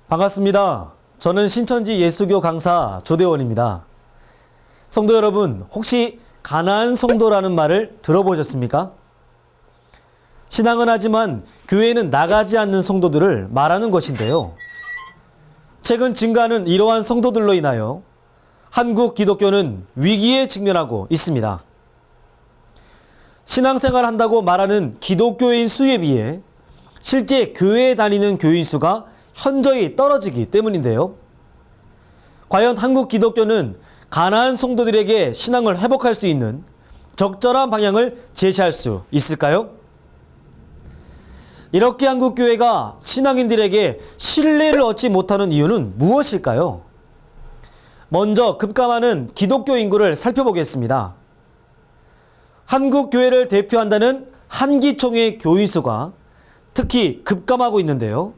반갑습니다. 저는 신천지 예수교 강사 조대원입니다. 성도 여러분, 혹시 가난한 성도라는 말을 들어보셨습니까? 신앙은 하지만 교회는 나가지 않는 성도들을 말하는 것인데요. 최근 증가하는 이러한 성도들로 인하여 한국 기독교는 위기에 직면하고 있습니다. 신앙생활 한다고 말하는 기독교인 수에 비해 실제 교회에 다니는 교인 수가 현저히 떨어지기 때문인데요. 과연 한국 기독교는 가난한 성도들에게 신앙을 회복할 수 있는 적절한 방향을 제시할 수 있을까요? 이렇게 한국 교회가 신앙인들에게 신뢰를 얻지 못하는 이유는 무엇일까요? 먼저 급감하는 기독교 인구를 살펴보겠습니다. 한국 교회를 대표한다는 한기총의 교인 수가 특히 급감하고 있는데요.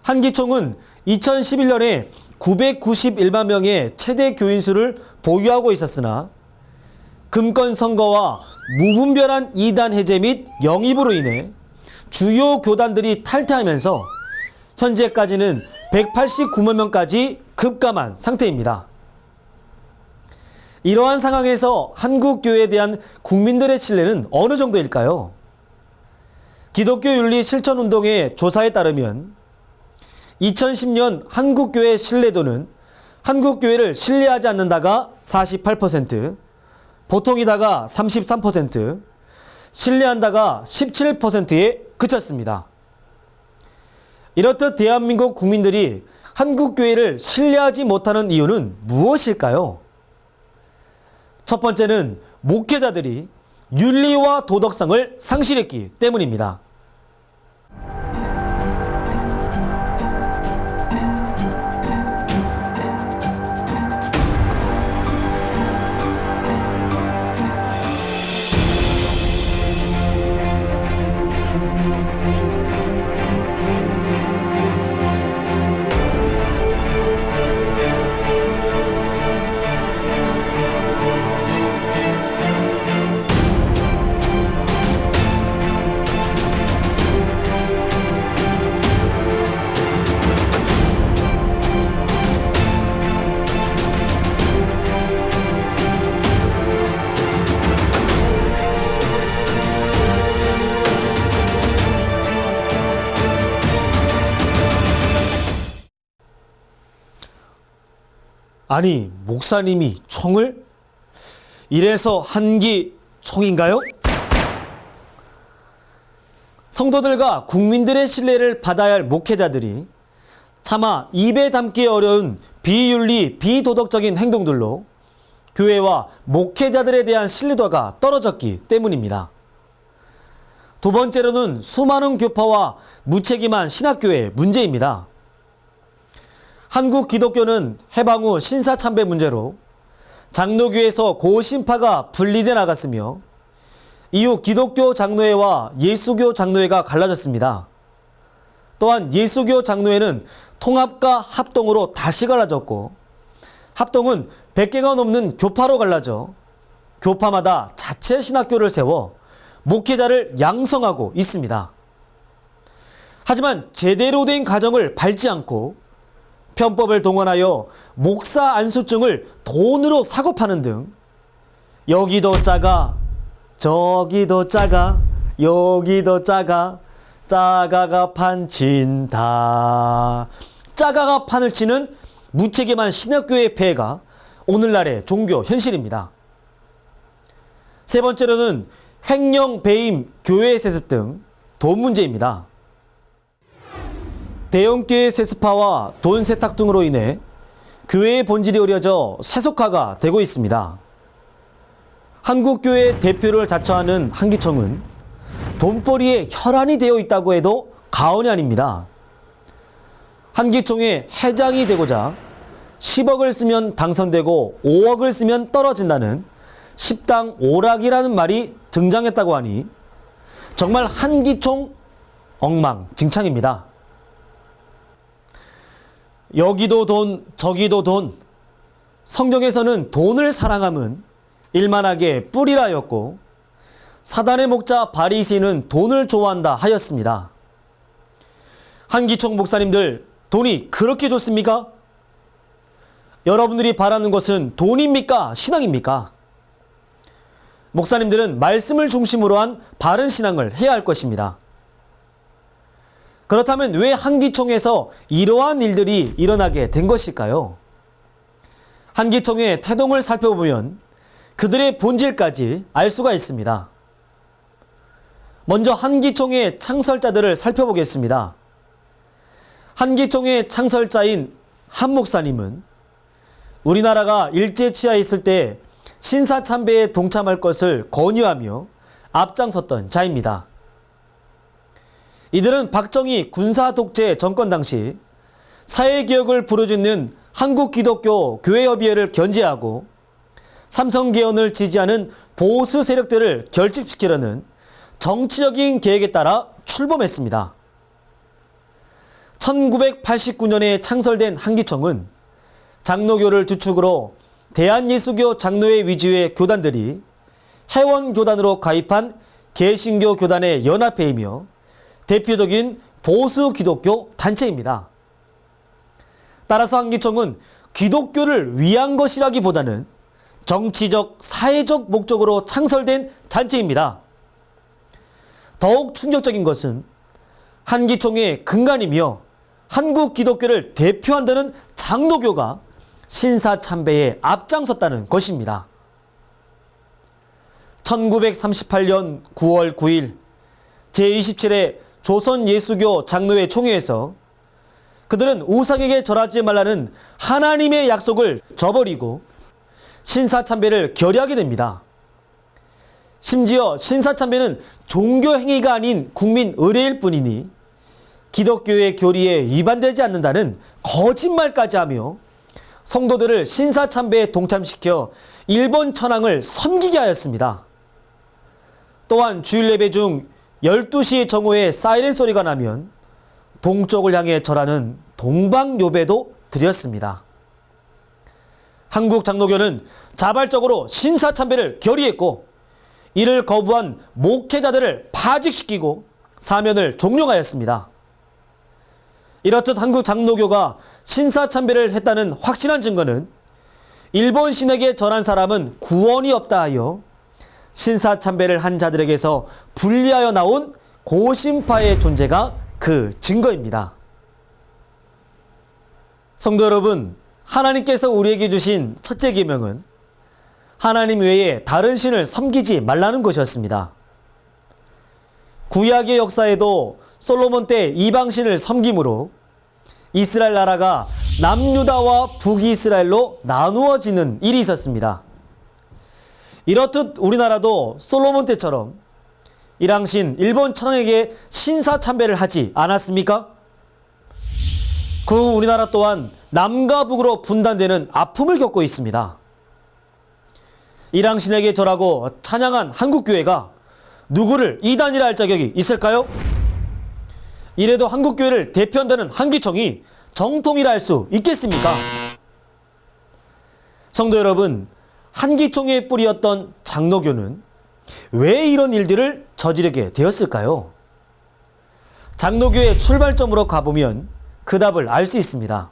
한기총은 2011년에 991만 명의 최대 교인 수를 보유하고 있었으나 금권 선거와 무분별한 이단 해제 및 영입으로 인해 주요 교단들이 탈퇴하면서 현재까지는 189만 명까지 급감한 상태입니다. 이러한 상황에서 한국 교회에 대한 국민들의 신뢰는 어느 정도일까요? 기독교 윤리 실천 운동의 조사에 따르면 2010년 한국교회 신뢰도는 한국교회를 신뢰하지 않는다가 48%, 보통이다가 33%, 신뢰한다가 17%에 그쳤습니다. 이렇듯 대한민국 국민들이 한국교회를 신뢰하지 못하는 이유는 무엇일까요? 첫 번째는 목회자들이 윤리와 도덕성을 상실했기 때문입니다. 아니, 목사님이 총을? 이래서 한기총인가요? 성도들과 국민들의 신뢰를 받아야 할 목회자들이 차마 입에 담기 어려운 비윤리, 비도덕적인 행동들로 교회와 목회자들에 대한 신뢰도가 떨어졌기 때문입니다. 두 번째로는 수많은 교파와 무책임한 신학교의 문제입니다. 한국 기독교는 해방 후 신사참배 문제로 장로교에서 고신파가 분리돼 나갔으며 이후 기독교 장로회와 예수교 장로회가 갈라졌습니다. 또한 예수교 장로회는 통합과 합동으로 다시 갈라졌고 합동은 100개가 넘는 교파로 갈라져 교파마다 자체 신학교를 세워 목회자를 양성하고 있습니다. 하지만 제대로 된 가정을 밟지 않고 편법을 동원하여 목사 안수증을 돈으로 사고 파는 등 여기도 작아 저기도 작아 여기도 작아 짜가가 판친다. 짜가가 판을 치는 무책임한 신학교의 폐해가 오늘날의 종교 현실입니다. 세 번째로는 횡령, 배임, 교회 세습 등 돈 문제입니다. 대형교회 세습화와 돈 세탁 등으로 인해 교회의 본질이 흐려져 세속화가 되고 있습니다. 한국교회 대표를 자처하는 한기총은 돈벌이에 혈안이 되어 있다고 해도 과언이 아닙니다. 한기총의 회장이 되고자 10억을 쓰면 당선되고 5억을 쓰면 떨어진다는 10당 오락이라는 말이 등장했다고 하니 정말 한기총 엉망진창입니다. 여기도 돈, 저기도 돈. 성경에서는 돈을 사랑함은 일만하게 뿌리라였고 사단의 목자 바리새인은 돈을 좋아한다 하였습니다. 한기총 목사님들 돈이 그렇게 좋습니까? 여러분들이 바라는 것은 돈입니까? 신앙입니까? 목사님들은 말씀을 중심으로 한 바른 신앙을 해야 할 것입니다. 그렇다면 왜 한기총에서 이러한 일들이 일어나게 된 것일까요? 한기총의 태동을 살펴보면 그들의 본질까지 알 수가 있습니다. 먼저 한기총의 창설자들을 살펴보겠습니다. 한기총의 창설자인 한 목사님은 우리나라가 일제치하에 있을 때 신사참배에 동참할 것을 권유하며 앞장섰던 자입니다. 이들은 박정희 군사독재 정권 당시 사회개혁을 부르짖는 한국기독교 교회협의회를 견제하고 삼성개헌을 지지하는 보수 세력들을 결집시키려는 정치적인 계획에 따라 출범했습니다. 1989년에 창설된 한기총은 장로교를 주축으로 대한예수교 장로회 위주의 교단들이 회원교단으로 가입한 개신교 교단의 연합회이며 대표적인 보수 기독교 단체입니다. 따라서 한기총은 기독교를 위한 것이라기보다는 정치적, 사회적 목적으로 창설된 단체입니다. 더욱 충격적인 것은 한기총의 근간이며 한국 기독교를 대표한다는 장로교가 신사참배에 앞장섰다는 것입니다. 1938년 9월 9일 제27회 조선예수교 장로회 총회에서 그들은 우상에게 절하지 말라는 하나님의 약속을 저버리고 신사참배를 결의하게 됩니다. 심지어 신사참배는 종교행위가 아닌 국민 의례일 뿐이니 기독교의 교리에 위반되지 않는다는 거짓말까지 하며 성도들을 신사참배에 동참시켜 일본 천황을 섬기게 하였습니다. 또한 주일 예배 중 12시 정오에 사이렌 소리가 나면 동쪽을 향해 절하는 동방요배도 드렸습니다. 한국 장로교는 자발적으로 신사참배를 결의했고 이를 거부한 목회자들을 파직시키고 사면을 종용하였습니다. 이렇듯 한국 장로교가 신사참배를 했다는 확실한 증거는 일본 신에게 절한 사람은 구원이 없다 하여 신사참배를 한 자들에게서 분리하여 나온 고신파의 존재가 그 증거입니다. 성도 여러분, 하나님께서 우리에게 주신 첫째 계명은 하나님 외에 다른 신을 섬기지 말라는 것이었습니다. 구약의 역사에도 솔로몬 때 이방신을 섬김으로 이스라엘 나라가 남유다와 북이스라엘로 나누어지는 일이 있었습니다. 이렇듯 우리나라도 솔로몬 때처럼 일왕신 일본 천황에게 신사참배를 하지 않았습니까? 그 후 우리나라 또한 남과 북으로 분단되는 아픔을 겪고 있습니다. 일왕신에게 절하고 찬양한 한국교회가 누구를 이단이라 할 자격이 있을까요? 이래도 한국교회를 대표한다는 한기총이 정통이라 할 수 있겠습니까? 성도 여러분, 한기총의 뿌리였던 장로교는 왜 이런 일들을 저지르게 되었을까요? 장로교의 출발점으로 가보면 그 답을 알 수 있습니다.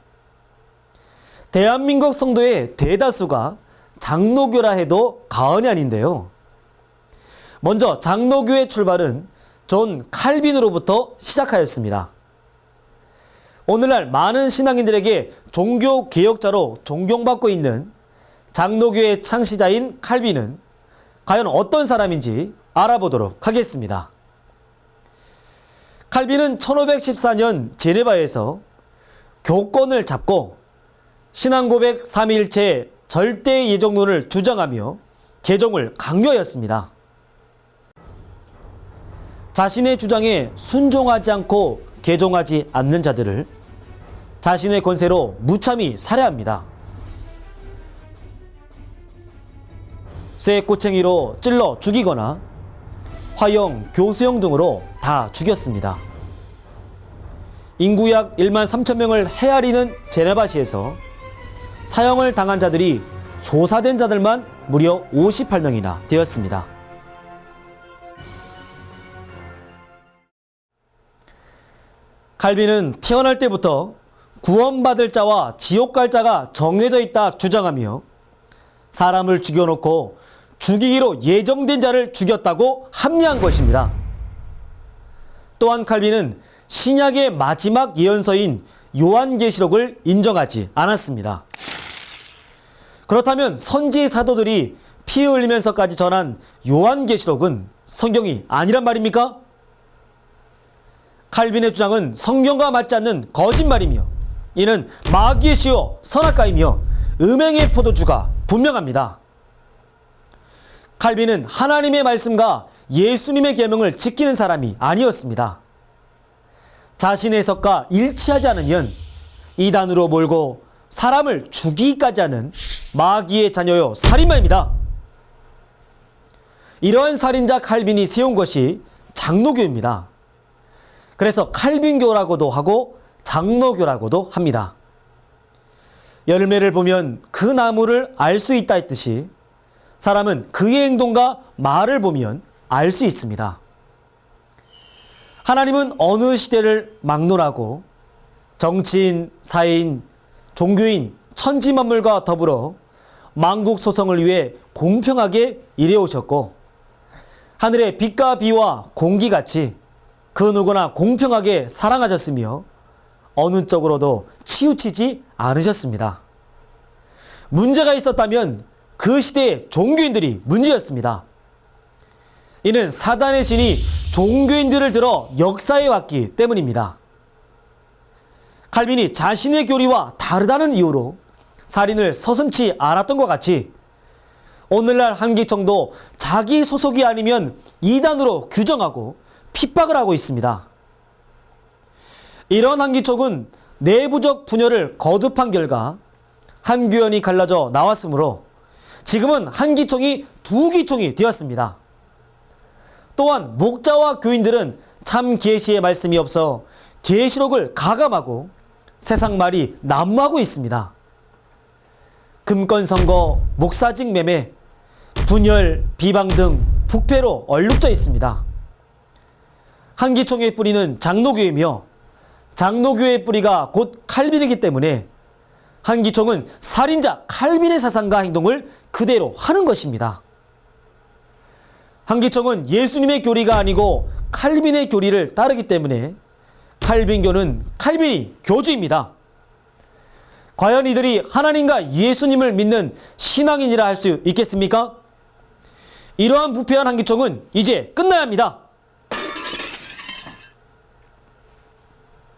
대한민국 성도의 대다수가 장로교라 해도 과언이 아닌데요. 먼저 장로교의 출발은 존 칼빈으로부터 시작하였습니다. 오늘날 많은 신앙인들에게 종교개혁자로 존경받고 있는 장로교의 창시자인 칼빈은 과연 어떤 사람인지 알아보도록 하겠습니다. 칼빈은 1514년 제네바에서 교권을 잡고 신앙고백 삼위일체 절대 예정론을 주장하며 개정을 강요하였습니다. 자신의 주장에 순종하지 않고 개종하지 않는 자들을 자신의 권세로 무참히 살해합니다. 쇠꼬챙이로 찔러 죽이거나 화형, 교수형 등으로 다 죽였습니다. 인구 약 1만 3천 명을 헤아리는 제네바시에서 사형을 당한 자들이 조사된 자들만 무려 58명이나 되었습니다. 칼빈은 태어날 때부터 구원받을 자와 지옥 갈 자가 정해져 있다 주장하며 사람을 죽여놓고 죽이기로 예정된 자를 죽였다고 합리한 것입니다. 또한 칼빈은 신약의 마지막 예언서인 요한계시록을 인정하지 않았습니다. 그렇다면 선지 사도들이 피 흘리면서까지 전한 요한계시록은 성경이 아니란 말입니까? 칼빈의 주장은 성경과 맞지 않는 거짓말이며 이는 마귀의 시요 선악과이며 음행의 포도주가 분명합니다. 칼빈은 하나님의 말씀과 예수님의 계명을 지키는 사람이 아니었습니다. 자신의 해석과 일치하지 않으면 이단으로 몰고 사람을 죽이기까지 하는 마귀의 자녀요 살인마입니다. 이러한 살인자 칼빈이 세운 것이 장로교입니다. 그래서 칼빈교라고도 하고 장로교라고도 합니다. 열매를 보면 그 나무를 알 수 있다 했듯이 사람은 그의 행동과 말을 보면 알 수 있습니다. 하나님은 어느 시대를 막론하고 정치인, 사회인, 종교인, 천지만물과 더불어 만국 소성을 위해 공평하게 일해오셨고 하늘의 빛과 비와 공기같이 그 누구나 공평하게 사랑하셨으며 어느 쪽으로도 치우치지 않으셨습니다. 문제가 있었다면 그 시대의 종교인들이 문제였습니다. 이는 사단의 신이 종교인들을 들어 역사해 왔기 때문입니다. 칼빈이 자신의 교리와 다르다는 이유로 살인을 서슴지 않았던 것 같이 오늘날 한기총도 자기 소속이 아니면 이단으로 규정하고 핍박을 하고 있습니다. 이런 한기총은 내부적 분열을 거듭한 결과 한교연이 갈라져 나왔으므로 지금은 한기총이 두 기총이 되었습니다. 또한 목자와 교인들은 참 계시의 말씀이 없어 계시록을 가감하고 세상 말이 난무하고 있습니다. 금권 선거, 목사직 매매, 분열, 비방 등 부패로 얼룩져 있습니다. 한기총의 뿌리는 장로교이며 장로교의 뿌리가 곧 칼빈이기 때문에 한기총은 살인자 칼빈의 사상과 행동을 그대로 하는 것입니다. 한기총은 예수님의 교리가 아니고 칼빈의 교리를 따르기 때문에 칼빈교는 칼빈이 교주입니다. 과연 이들이 하나님과 예수님을 믿는 신앙인이라 할 수 있겠습니까? 이러한 부패한 한기총은 이제 끝나야 합니다.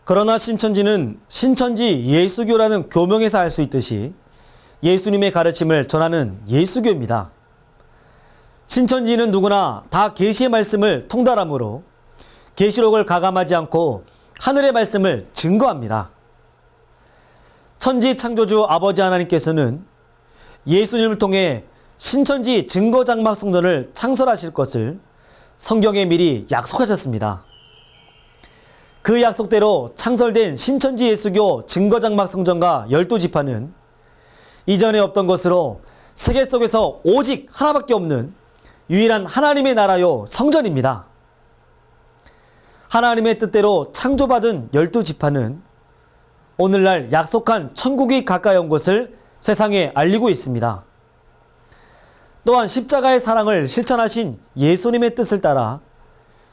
그러나 신천지는 신천지 예수교라는 교명에서 알 수 있듯이 예수님의 가르침을 전하는 예수교입니다. 신천지는 누구나 다 계시의 말씀을 통달하므로 계시록을 가감하지 않고 하늘의 말씀을 증거합니다. 천지 창조주 아버지 하나님께서는 예수님을 통해 신천지 증거장막 성전을 창설하실 것을 성경에 미리 약속하셨습니다. 그 약속대로 창설된 신천지 예수교 증거장막 성전과 12지파는 이전에 없던 것으로 세계 속에서 오직 하나밖에 없는 유일한 하나님의 나라요 성전입니다. 하나님의 뜻대로 창조받은 12지파는 오늘날 약속한 천국이 가까이 온 것을 세상에 알리고 있습니다. 또한 십자가의 사랑을 실천하신 예수님의 뜻을 따라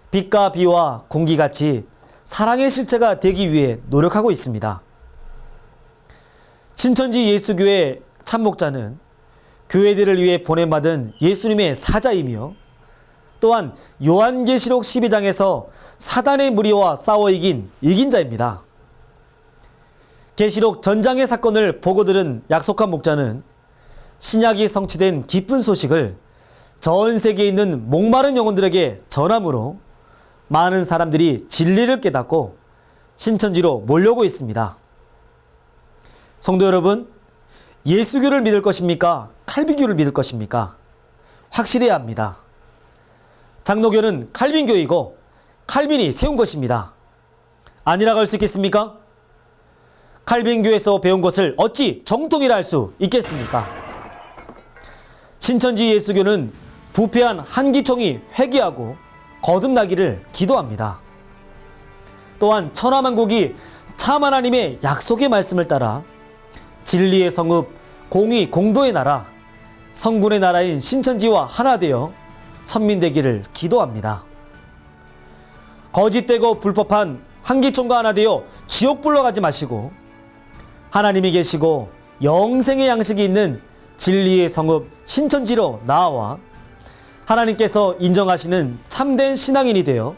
빛과 비와 공기같이 사랑의 실체가 되기 위해 노력하고 있습니다. 신천지 예수교회 참목자는 교회들을 위해 보냄받은 예수님의 사자이며 또한 요한계시록 12장에서 사단의 무리와 싸워 이긴 자입니다. 계시록 전장의 사건을 보고 들은 약속한 목자는 신약이 성취된 기쁜 소식을 전 세계에 있는 목마른 영혼들에게 전함으로 많은 사람들이 진리를 깨닫고 신천지로 몰려오고 있습니다. 성도 여러분, 예수교를 믿을 것입니까? 칼빈교를 믿을 것입니까? 확실해야 합니다. 장로교는 칼빈교이고 칼빈이 세운 것입니다. 아니라고 할 수 있겠습니까? 칼빈교에서 배운 것을 어찌 정통이라 할 수 있겠습니까? 신천지 예수교는 부패한 한기총이 회개하고 거듭나기를 기도합니다. 또한 천하만국이 참 하나님의 약속의 말씀을 따라 진리의 성읍, 공의, 공도의 나라, 성군의 나라인 신천지와 하나 되어 천민되기를 기도합니다. 거짓되고 불법한 한기총과 하나 되어 지옥 불러가지 마시고 하나님이 계시고 영생의 양식이 있는 진리의 성읍 신천지로 나아와 하나님께서 인정하시는 참된 신앙인이 되어